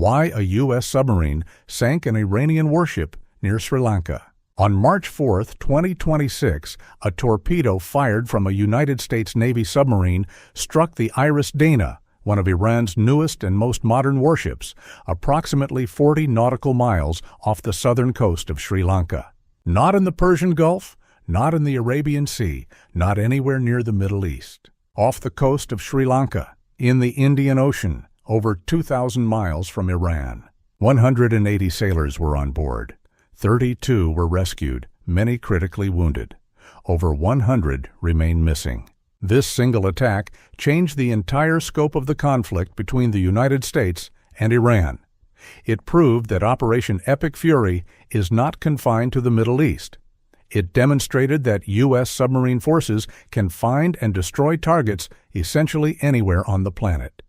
Why a U.S. submarine sank an Iranian warship near Sri Lanka. On March 4, 2026, a torpedo fired from a United States Navy submarine struck the IRIS Dena, one of Iran's newest and most modern warships, approximately 40 nautical miles off the southern coast of Sri Lanka. Not in the Persian Gulf, not in the Arabian Sea, not anywhere near the Middle East. Off the coast of Sri Lanka, in the Indian Ocean, over 2,000 miles from Iran. 180 sailors were on board. 32 were rescued, many critically wounded. Over 100 remain missing. This single attack changed the entire scope of the conflict between the United States and Iran. It proved that Operation Epic Fury is not confined to the Middle East. It demonstrated that U.S. submarine forces can find and destroy targets essentially anywhere on the planet.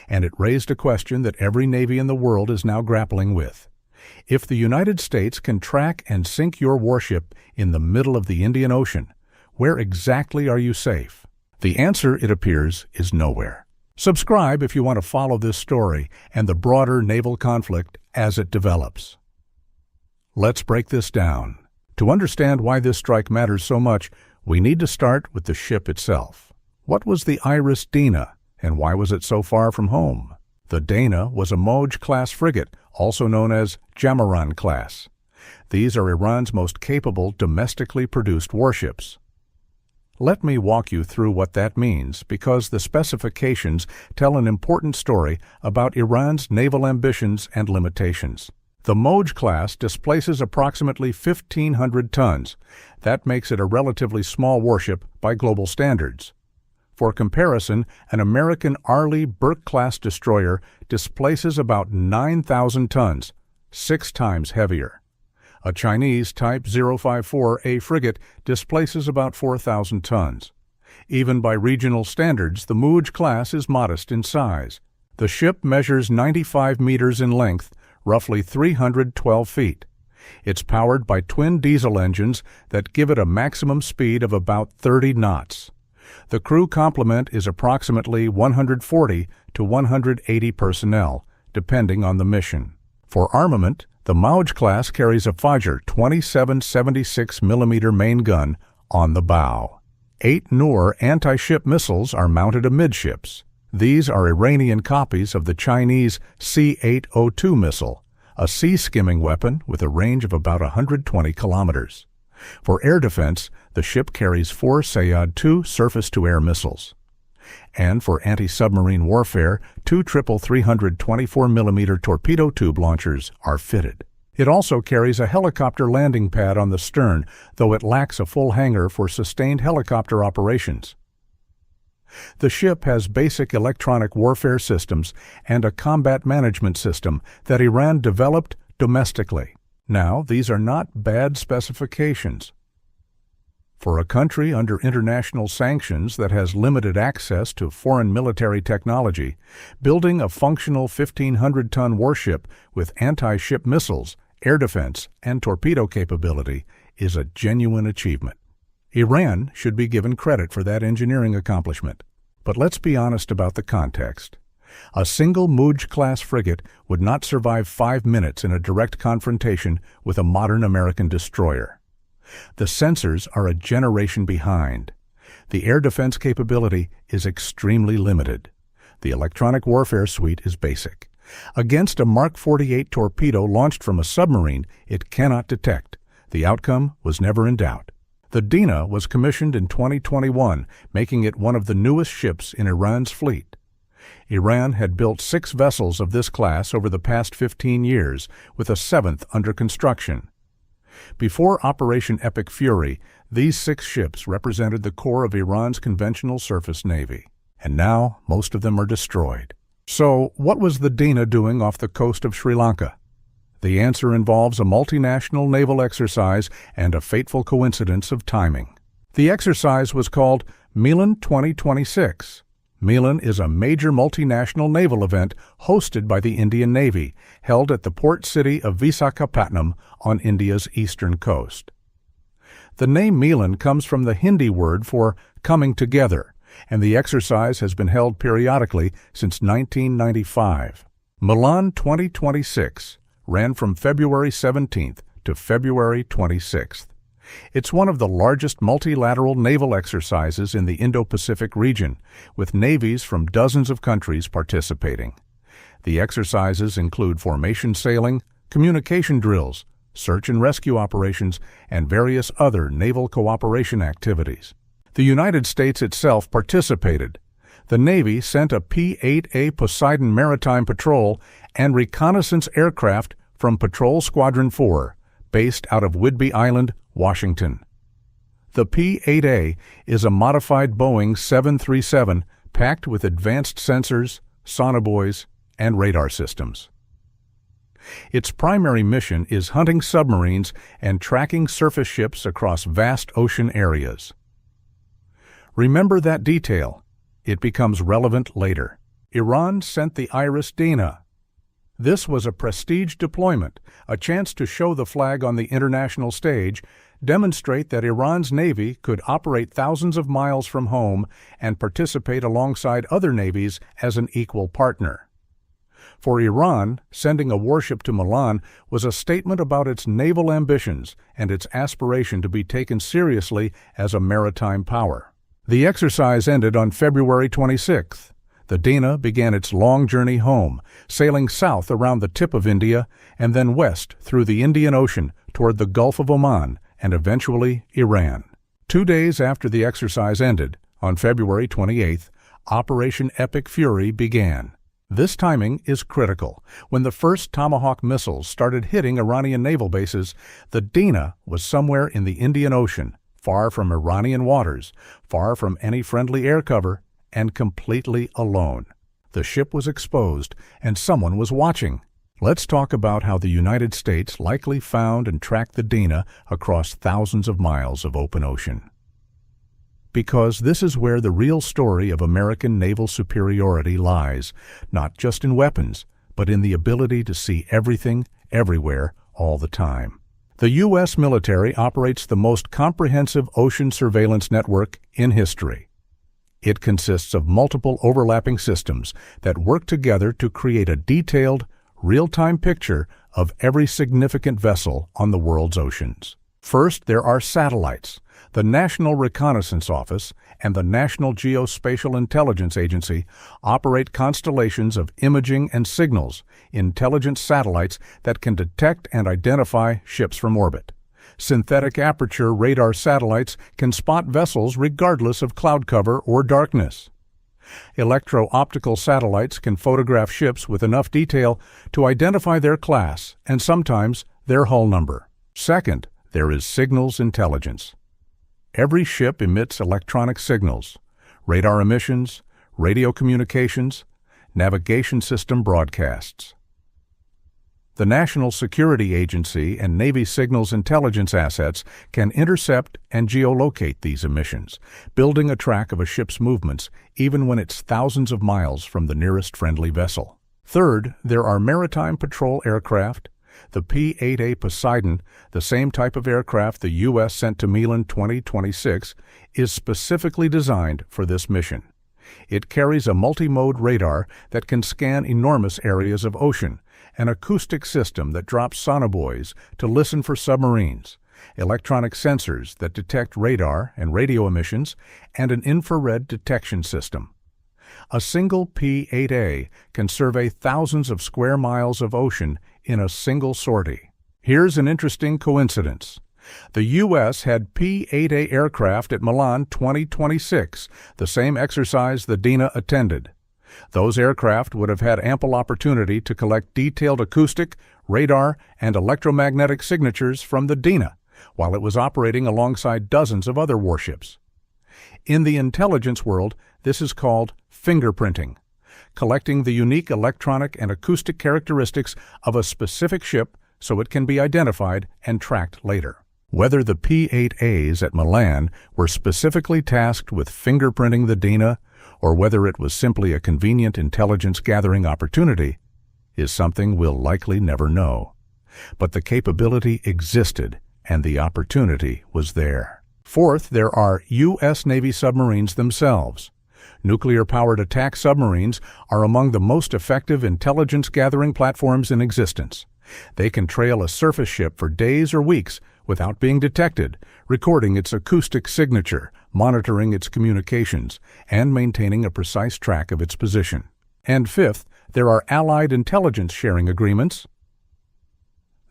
And it raised a question that every navy in the world is now grappling with. If the United States can track and sink your warship in the middle of the Indian Ocean, where exactly are you safe? The answer, it appears, is nowhere. Subscribe if you want to follow this story and the broader naval conflict as it develops. Let's break this down. To understand why this strike matters so much, we need to start with the ship itself. What was the IRIS Dena, and why was it so far from home? The Dena was a Moj-class frigate, also known as Jamaran class. These are Iran's most capable domestically produced warships. Let me walk you through what that means, because the specifications tell an important story about Iran's naval ambitions and limitations. The Moj class displaces approximately 1,500 tons. That makes it a relatively small warship by global standards. For comparison, an American Arleigh Burke-class destroyer displaces about 9,000 tons, 6 times heavier. A Chinese Type 054A frigate displaces about 4,000 tons. Even by regional standards, the Moj class is modest in size. The ship measures 95 meters in length, roughly 312 feet. It's powered by twin diesel engines that give it a maximum speed of about 30 knots. The crew complement is approximately 140 to 180 personnel, depending on the mission. For armament, the Moj class carries a Fajr 27-76mm main gun on the bow. 8 Noor anti-ship missiles are mounted amidships. These are Iranian copies of the Chinese C-802 missile, a sea-skimming weapon with a range of about 120 kilometers. For air defense, the ship carries 4 Sayad-2 surface-to-air missiles. And for anti-submarine warfare, 2 300-324mm torpedo tube launchers are fitted. It also carries a helicopter landing pad on the stern, though it lacks a full hangar for sustained helicopter operations. The ship has basic electronic warfare systems and a combat management system that Iran developed domestically. Now, these are not bad specifications. For a country under international sanctions that has limited access to foreign military technology, building a functional 1,500-ton warship with anti-ship missiles, air defense, and torpedo capability is a genuine achievement. Iran should be given credit for that engineering accomplishment. But let's be honest about the context. A single Moj-class frigate would not survive 5 minutes in a direct confrontation with a modern American destroyer. The sensors are a generation behind. The air defense capability is extremely limited. The electronic warfare suite is basic. Against a Mark 48 torpedo launched from a submarine, it cannot detect. The outcome was never in doubt. The Dena was commissioned in 2021, making it one of the newest ships in Iran's fleet. Iran had built 6 vessels of this class over the past 15 years, with a 7th under construction. Before Operation Epic Fury, these 6 ships represented the core of Iran's conventional surface navy, and now most of them are destroyed. So, what was the Dena doing off the coast of Sri Lanka? The answer involves a multinational naval exercise and a fateful coincidence of timing. The exercise was called MILAN 2026. MILAN is a major multinational naval event hosted by the Indian Navy, held at the port city of Visakhapatnam on India's eastern coast. The name MILAN comes from the Hindi word for coming together, and the exercise has been held periodically since 1995. MILAN 2026 ran from February 17th to February 26th. It's one of the largest multilateral naval exercises in the Indo-Pacific region, with navies from dozens of countries participating. The exercises include formation sailing, communication drills, search and rescue operations, and various other naval cooperation activities. The United States itself participated. The Navy sent a P-8A Poseidon Maritime Patrol and reconnaissance aircraft from Patrol Squadron 4, based out of Whidbey Island, Washington. The P-8A is a modified Boeing 737 packed with advanced sensors, sonobuoys, and radar systems. Its primary mission is hunting submarines and tracking surface ships across vast ocean areas. Remember that detail. It becomes relevant later. Iran sent the IRIS Dena. This was a prestige deployment, a chance to show the flag on the international stage, demonstrate that Iran's Navy could operate thousands of miles from home and participate alongside other navies as an equal partner. For Iran, sending a warship to Milan was a statement about its naval ambitions and its aspiration to be taken seriously as a maritime power. The exercise ended on February 26th. The Dena began its long journey home, sailing south around the tip of India and then west through the Indian Ocean toward the Gulf of Oman and eventually Iran. 2 days after the exercise ended, on February 28th, Operation Epic Fury began. This timing is critical. When the first Tomahawk missiles started hitting Iranian naval bases, the Dena was somewhere in the Indian Ocean, far from Iranian waters, far from any friendly air cover, and completely alone. The ship was exposed, and someone was watching. Let's talk about how the United States likely found and tracked the Dena across thousands of miles of open ocean. Because this is where the real story of American naval superiority lies, not just in weapons, but in the ability to see everything, everywhere, all the time. The U.S. military operates the most comprehensive ocean surveillance network in history. It consists of multiple overlapping systems that work together to create a detailed, real-time picture of every significant vessel on the world's oceans. First, there are satellites. The National Reconnaissance Office and the National Geospatial Intelligence Agency operate constellations of imaging and signals, intelligent satellites that can detect and identify ships from orbit. Synthetic aperture radar satellites can spot vessels regardless of cloud cover or darkness. Electro-optical satellites can photograph ships with enough detail to identify their class and sometimes their hull number. Second, there is signals intelligence. Every ship emits electronic signals, radar emissions, radio communications, navigation system broadcasts. The National Security Agency and Navy Signals Intelligence assets can intercept and geolocate these emissions, building a track of a ship's movements even when it's thousands of miles from the nearest friendly vessel. Third, there are maritime patrol aircraft. The P-8A Poseidon, the same type of aircraft the U.S. sent to Milan 2026, is specifically designed for this mission. It carries a multi-mode radar that can scan enormous areas of ocean, an acoustic system that drops sonobuoys to listen for submarines, electronic sensors that detect radar and radio emissions, and an infrared detection system. A single P-8A can survey thousands of square miles of ocean in a single sortie. Here's an interesting coincidence. The U.S. had P-8A aircraft at Milan 2026, the same exercise the Dena attended. Those aircraft would have had ample opportunity to collect detailed acoustic, radar, and electromagnetic signatures from the Dena, while it was operating alongside dozens of other warships. In the intelligence world, this is called fingerprinting, collecting the unique electronic and acoustic characteristics of a specific ship so it can be identified and tracked later. Whether the P-8As at Milan were specifically tasked with fingerprinting the Dena, or whether it was simply a convenient intelligence-gathering opportunity, is something we'll likely never know. But the capability existed, and the opportunity was there. Fourth, there are U.S. Navy submarines themselves. Nuclear-powered attack submarines are among the most effective intelligence-gathering platforms in existence. They can trail a surface ship for days or weeks without being detected, recording its acoustic signature, monitoring its communications, and maintaining a precise track of its position. And fifth, there are allied intelligence sharing agreements.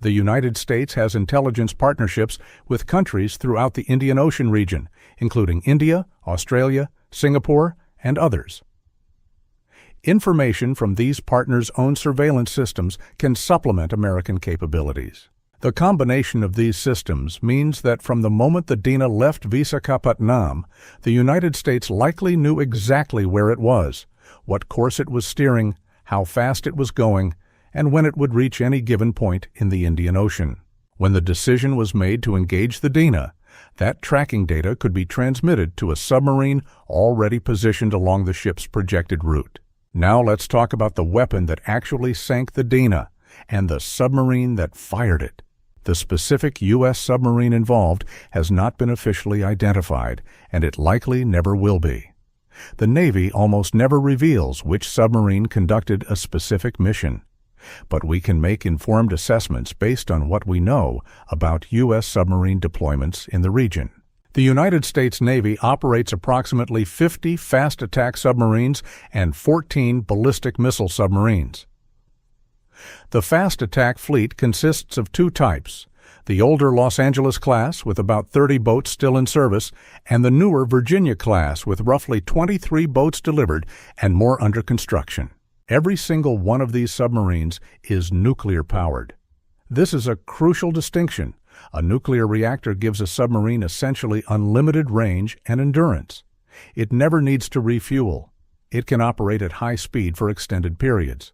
The United States has intelligence partnerships with countries throughout the Indian Ocean region, including India, Australia, Singapore, and others. Information from these partners' own surveillance systems can supplement American capabilities. The combination of these systems means that from the moment the Dena left Visakhapatnam, the United States likely knew exactly where it was, what course it was steering, how fast it was going, and when it would reach any given point in the Indian Ocean. When the decision was made to engage the Dena, that tracking data could be transmitted to a submarine already positioned along the ship's projected route. Now let's talk about the weapon that actually sank the Dena and the submarine that fired it. The specific U.S. submarine involved has not been officially identified, and it likely never will be. The Navy almost never reveals which submarine conducted a specific mission, but we can make informed assessments based on what we know about U.S. submarine deployments in the region. The United States Navy operates approximately 50 fast attack submarines and 14 ballistic missile submarines. The fast attack fleet consists of two types: the older Los Angeles class with about 30 boats still in service, and the newer Virginia class with roughly 23 boats delivered and more under construction. Every single one of these submarines is nuclear-powered. This is a crucial distinction. A nuclear reactor gives a submarine essentially unlimited range and endurance. It never needs to refuel. It can operate at high speed for extended periods.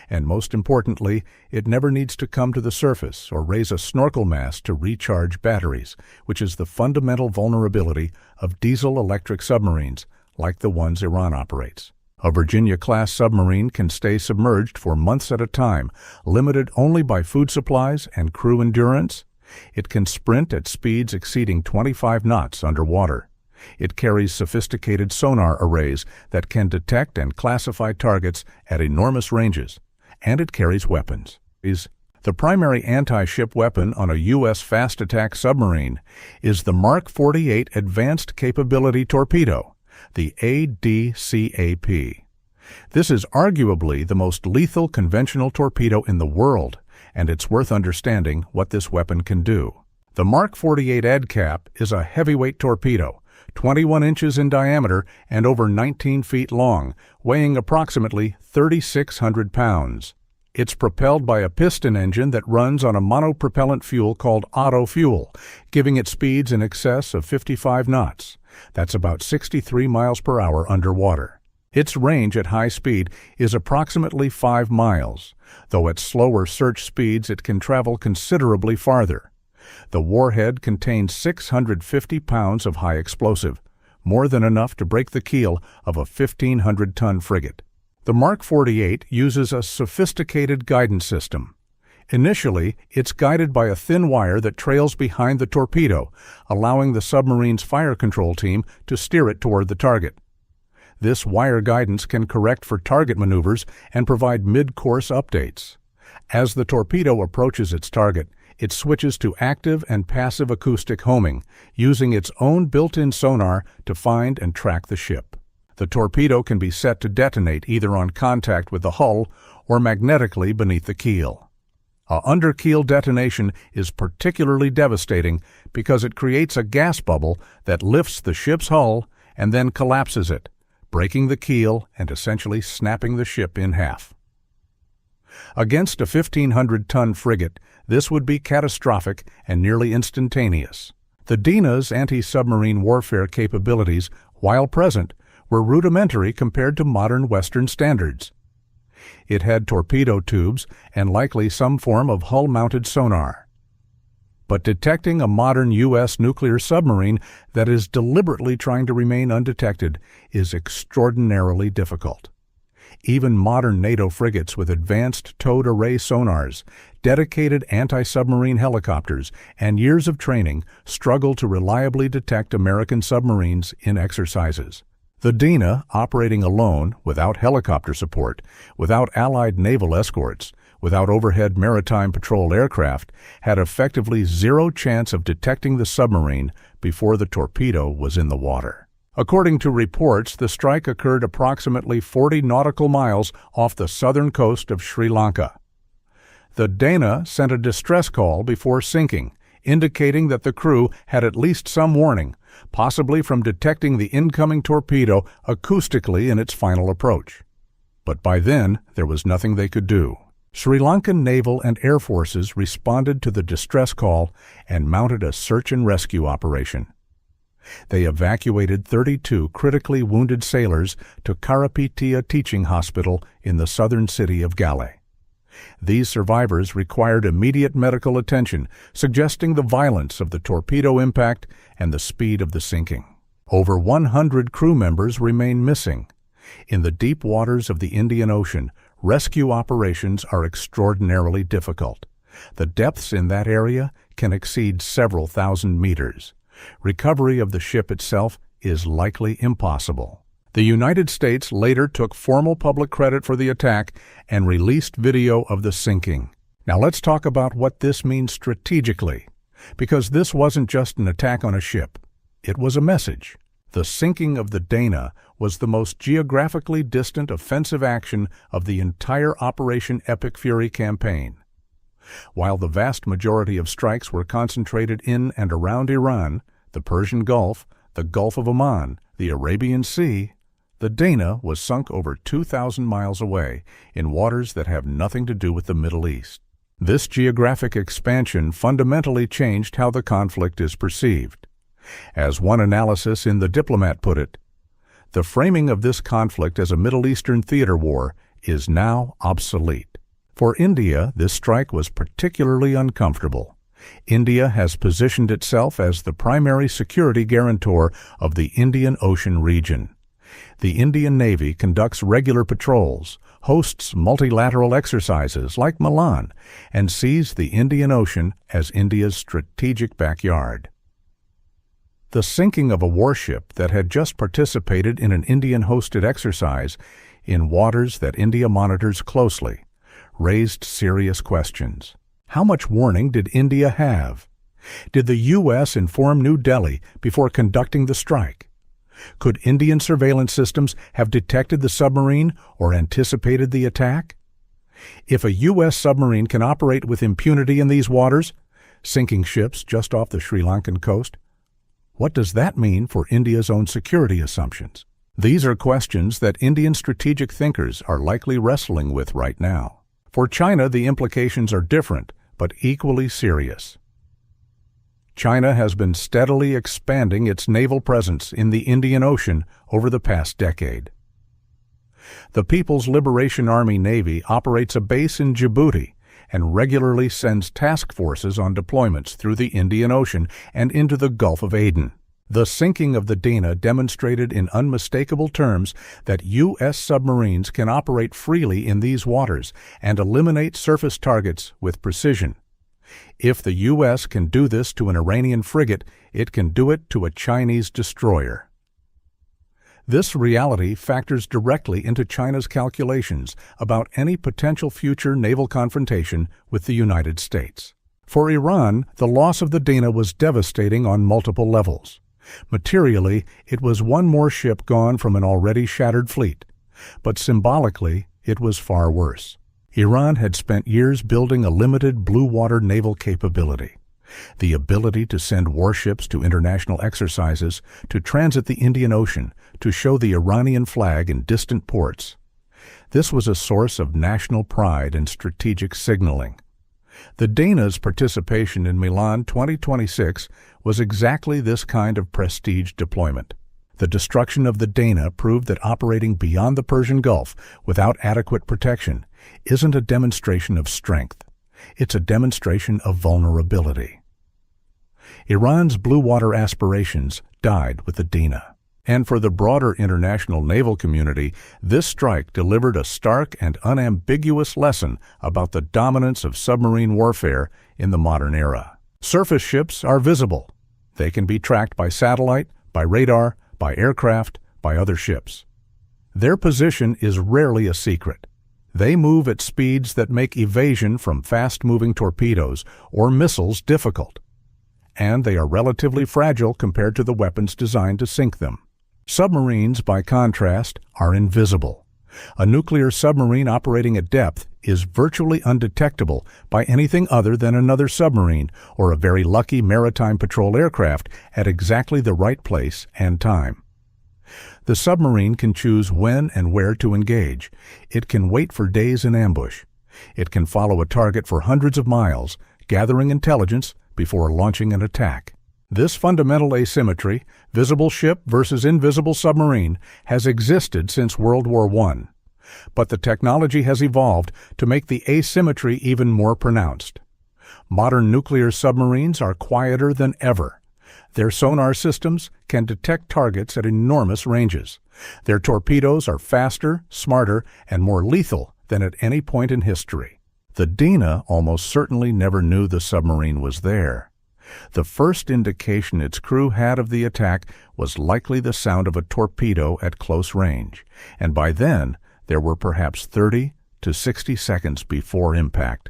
And most importantly, it never needs to come to the surface or raise a snorkel mast to recharge batteries, which is the fundamental vulnerability of diesel-electric submarines, like the ones Iran operates. A Virginia-class submarine can stay submerged for months at a time, limited only by food supplies and crew endurance. It can sprint at speeds exceeding 25 knots underwater. It carries sophisticated sonar arrays that can detect and classify targets at enormous ranges, and it carries weapons. The primary anti-ship weapon on a U.S. fast attack submarine is the Mark 48 Advanced Capability Torpedo, the ADCAP. This is arguably the most lethal conventional torpedo in the world, and it's worth understanding what this weapon can do. The Mark 48 ADCAP is a heavyweight torpedo, 21 inches in diameter and over 19 feet long, weighing approximately 3,600 pounds. It's propelled by a piston engine that runs on a monopropellant fuel called auto fuel, giving it speeds in excess of 55 knots. That's about 63 miles per hour underwater. Its range at high speed is approximately 5 miles, though at slower search speeds it can travel considerably farther. The warhead contains 650 pounds of high explosive, more than enough to break the keel of a 1,500-ton frigate. The Mark 48 uses a sophisticated guidance system. Initially, it's guided by a thin wire that trails behind the torpedo, allowing the submarine's fire control team to steer it toward the target. This wire guidance can correct for target maneuvers and provide mid-course updates. As the torpedo approaches its target, it switches to active and passive acoustic homing, using its own built-in sonar to find and track the ship. The torpedo can be set to detonate either on contact with the hull or magnetically beneath the keel. A under-keel detonation is particularly devastating because it creates a gas bubble that lifts the ship's hull and then collapses it, breaking the keel and essentially snapping the ship in half. Against a 1,500-ton frigate, this would be catastrophic and nearly instantaneous. The Dena's anti-submarine warfare capabilities, while present, were rudimentary compared to modern Western standards. It had torpedo tubes and likely some form of hull-mounted sonar. But detecting a modern U.S. nuclear submarine that is deliberately trying to remain undetected is extraordinarily difficult. Even modern NATO frigates with advanced towed array sonars, dedicated anti-submarine helicopters, and years of training struggle to reliably detect American submarines in exercises. The Dena, operating alone, without helicopter support, without Allied naval escorts, without overhead maritime patrol aircraft, had effectively zero chance of detecting the submarine before the torpedo was in the water. According to reports, the strike occurred approximately 40 nautical miles off the southern coast of Sri Lanka. The Dena sent a distress call before sinking, indicating that the crew had at least some warning, possibly from detecting the incoming torpedo acoustically in its final approach. But by then, there was nothing they could do. Sri Lankan naval and air forces responded to the distress call and mounted a search and rescue operation. They evacuated 32 critically wounded sailors to Karapitia Teaching Hospital in the southern city of Galle. These survivors required immediate medical attention, suggesting the violence of the torpedo impact and the speed of the sinking. Over 100 crew members remain missing. In the deep waters of the Indian Ocean, rescue operations are extraordinarily difficult. The depths in that area can exceed several thousand meters. Recovery of the ship itself is likely impossible. The United States later took formal public credit for the attack and released video of the sinking. Now let's talk about what this means strategically, because this wasn't just an attack on a ship. It was a message. The sinking of the Dena was the most geographically distant offensive action of the entire Operation Epic Fury campaign. While the vast majority of strikes were concentrated in and around Iran, the Persian Gulf, the Gulf of Oman, the Arabian Sea, the Dena was sunk over 2,000 miles away in waters that have nothing to do with the Middle East. This geographic expansion fundamentally changed how the conflict is perceived. As one analysis in The Diplomat put it, the framing of this conflict as a Middle Eastern theater war is now obsolete. For India, this strike was particularly uncomfortable. India has positioned itself as the primary security guarantor of the Indian Ocean region. The Indian Navy conducts regular patrols, hosts multilateral exercises like MILAN, and sees the Indian Ocean as India's strategic backyard. The sinking of a warship that had just participated in an Indian-hosted exercise in waters that India monitors closely raised serious questions. How much warning did India have? Did the U.S. inform New Delhi before conducting the strike? Could Indian surveillance systems have detected the submarine or anticipated the attack? If a U.S. submarine can operate with impunity in these waters, sinking ships just off the Sri Lankan coast, what does that mean for India's own security assumptions? These are questions that Indian strategic thinkers are likely wrestling with right now. For China, the implications are different, but equally serious. China has been steadily expanding its naval presence in the Indian Ocean over the past decade. The People's Liberation Army Navy operates a base in Djibouti and regularly sends task forces on deployments through the Indian Ocean and into the Gulf of Aden. The sinking of the Dena demonstrated in unmistakable terms that U.S. submarines can operate freely in these waters and eliminate surface targets with precision. If the U.S. can do this to an Iranian frigate, it can do it to a Chinese destroyer. This reality factors directly into China's calculations about any potential future naval confrontation with the United States. For Iran, the loss of the Dena was devastating on multiple levels. Materially, it was one more ship gone from an already shattered fleet, but symbolically, it was far worse. Iran had spent years building a limited blue-water naval capability. The ability to send warships to international exercises, to transit the Indian Ocean, to show the Iranian flag in distant ports. This was a source of national pride and strategic signaling. The Dena's participation in Milan 2026 was exactly this kind of prestige deployment. The destruction of the Dena proved that operating beyond the Persian Gulf without adequate protection isn't a demonstration of strength. It's a demonstration of vulnerability. Iran's blue water aspirations died with the Dena. And for the broader international naval community, this strike delivered a stark and unambiguous lesson about the dominance of submarine warfare in the modern era. Surface ships are visible. They can be tracked by satellite, by radar, by aircraft, by other ships. Their position is rarely a secret. They move at speeds that make evasion from fast-moving torpedoes or missiles difficult, and they are relatively fragile compared to the weapons designed to sink them. Submarines, by contrast, are invisible. A nuclear submarine operating at depth is virtually undetectable by anything other than another submarine or a very lucky maritime patrol aircraft at exactly the right place and time. The submarine can choose when and where to engage. It can wait for days in ambush. It can follow a target for hundreds of miles, gathering intelligence before launching an attack. This fundamental asymmetry, visible ship versus invisible submarine, has existed since World War I. But the technology has evolved to make the asymmetry even more pronounced. Modern nuclear submarines are quieter than ever. Their sonar systems can detect targets at enormous ranges. Their torpedoes are faster, smarter, and more lethal than at any point in history. The Dena almost certainly never knew the submarine was there. The first indication its crew had of the attack was likely the sound of a torpedo at close range, and by then there were perhaps 30 to 60 seconds before impact.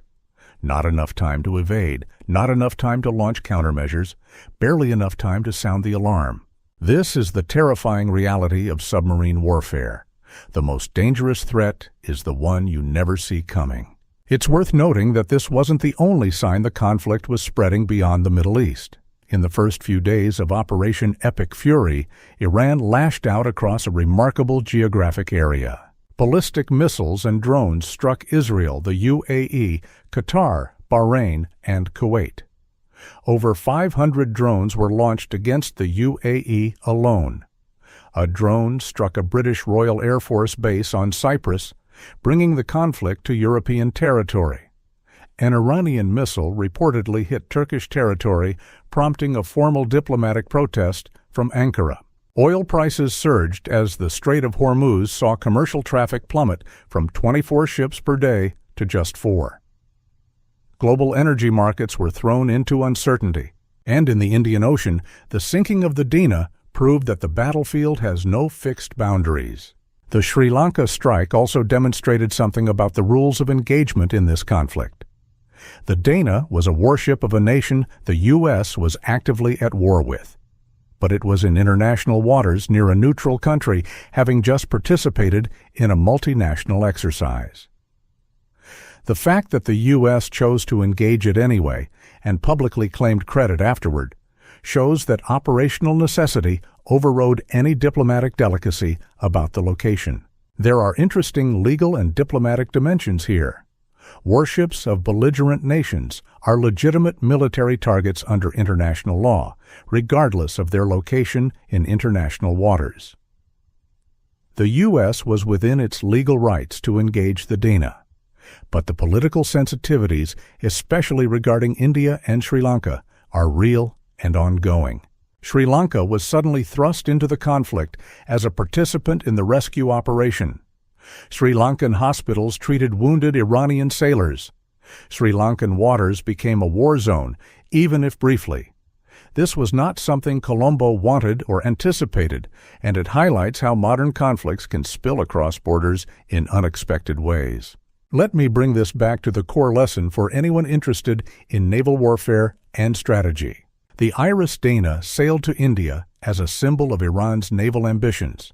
Not enough time to evade, not enough time to launch countermeasures, barely enough time to sound the alarm. This is the terrifying reality of submarine warfare. The most dangerous threat is the one you never see coming. It's worth noting that this wasn't the only sign the conflict was spreading beyond the Middle East. In the first few days of Operation Epic Fury, Iran lashed out across a remarkable geographic area. Ballistic missiles and drones struck Israel, the UAE, Qatar, Bahrain, and Kuwait. Over 500 drones were launched against the UAE alone. A drone struck a British Royal Air Force base on Cyprus, bringing the conflict to European territory. An Iranian missile reportedly hit Turkish territory, prompting a formal diplomatic protest from Ankara. Oil prices surged as the Strait of Hormuz saw commercial traffic plummet from 24 ships per day to just 4. Global energy markets were thrown into uncertainty, and in the Indian Ocean, the sinking of the Dena proved that the battlefield has no fixed boundaries. The Sri Lanka strike also demonstrated something about the rules of engagement in this conflict. The Dena was a warship of a nation the U.S. was actively at war with, but it was in international waters near a neutral country, having just participated in a multinational exercise. The fact that the U.S. chose to engage it anyway, and publicly claimed credit afterward, shows that operational necessity overrode any diplomatic delicacy about the location. There are interesting legal and diplomatic dimensions here. Warships of belligerent nations are legitimate military targets under international law, regardless of their location in international waters. The U.S. was within its legal rights to engage the Dena, but the political sensitivities, especially regarding India and Sri Lanka, are real and ongoing. Sri Lanka was suddenly thrust into the conflict as a participant in the rescue operation. Sri Lankan hospitals treated wounded Iranian sailors. Sri Lankan waters became a war zone, even if briefly. This was not something Colombo wanted or anticipated, and it highlights how modern conflicts can spill across borders in unexpected ways. Let me bring this back to the core lesson for anyone interested in naval warfare and strategy. The IRIS Dena sailed to India as a symbol of Iran's naval ambitions.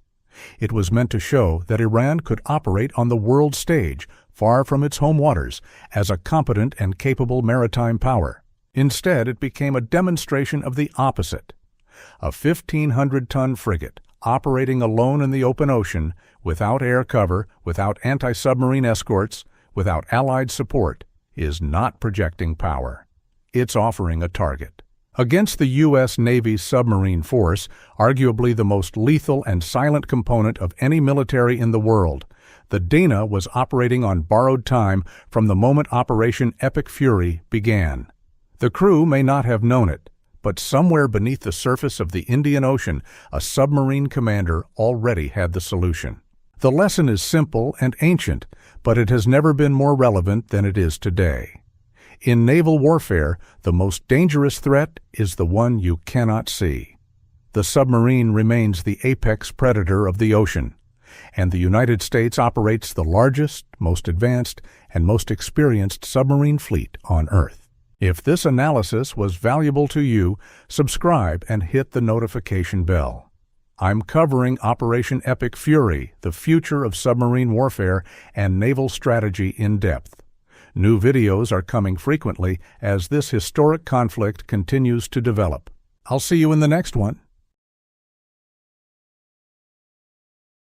It was meant to show that Iran could operate on the world stage, far from its home waters, as a competent and capable maritime power. Instead, it became a demonstration of the opposite. A 1,500-ton frigate, operating alone in the open ocean, without air cover, without anti-submarine escorts, without Allied support, is not projecting power. It's offering a target. Against the U.S. Navy's submarine force, arguably the most lethal and silent component of any military in the world, the Dena was operating on borrowed time from the moment Operation Epic Fury began. The crew may not have known it, but somewhere beneath the surface of the Indian Ocean, a submarine commander already had the solution. The lesson is simple and ancient, but it has never been more relevant than it is today. In naval warfare, the most dangerous threat is the one you cannot see. The submarine remains the apex predator of the ocean, and the United States operates the largest, most advanced, and most experienced submarine fleet on Earth. If this analysis was valuable to you, subscribe and hit the notification bell. I'm covering Operation Epic Fury, the future of submarine warfare and naval strategy in depth. New videos are coming frequently as this historic conflict continues to develop. I'll see you in the next one.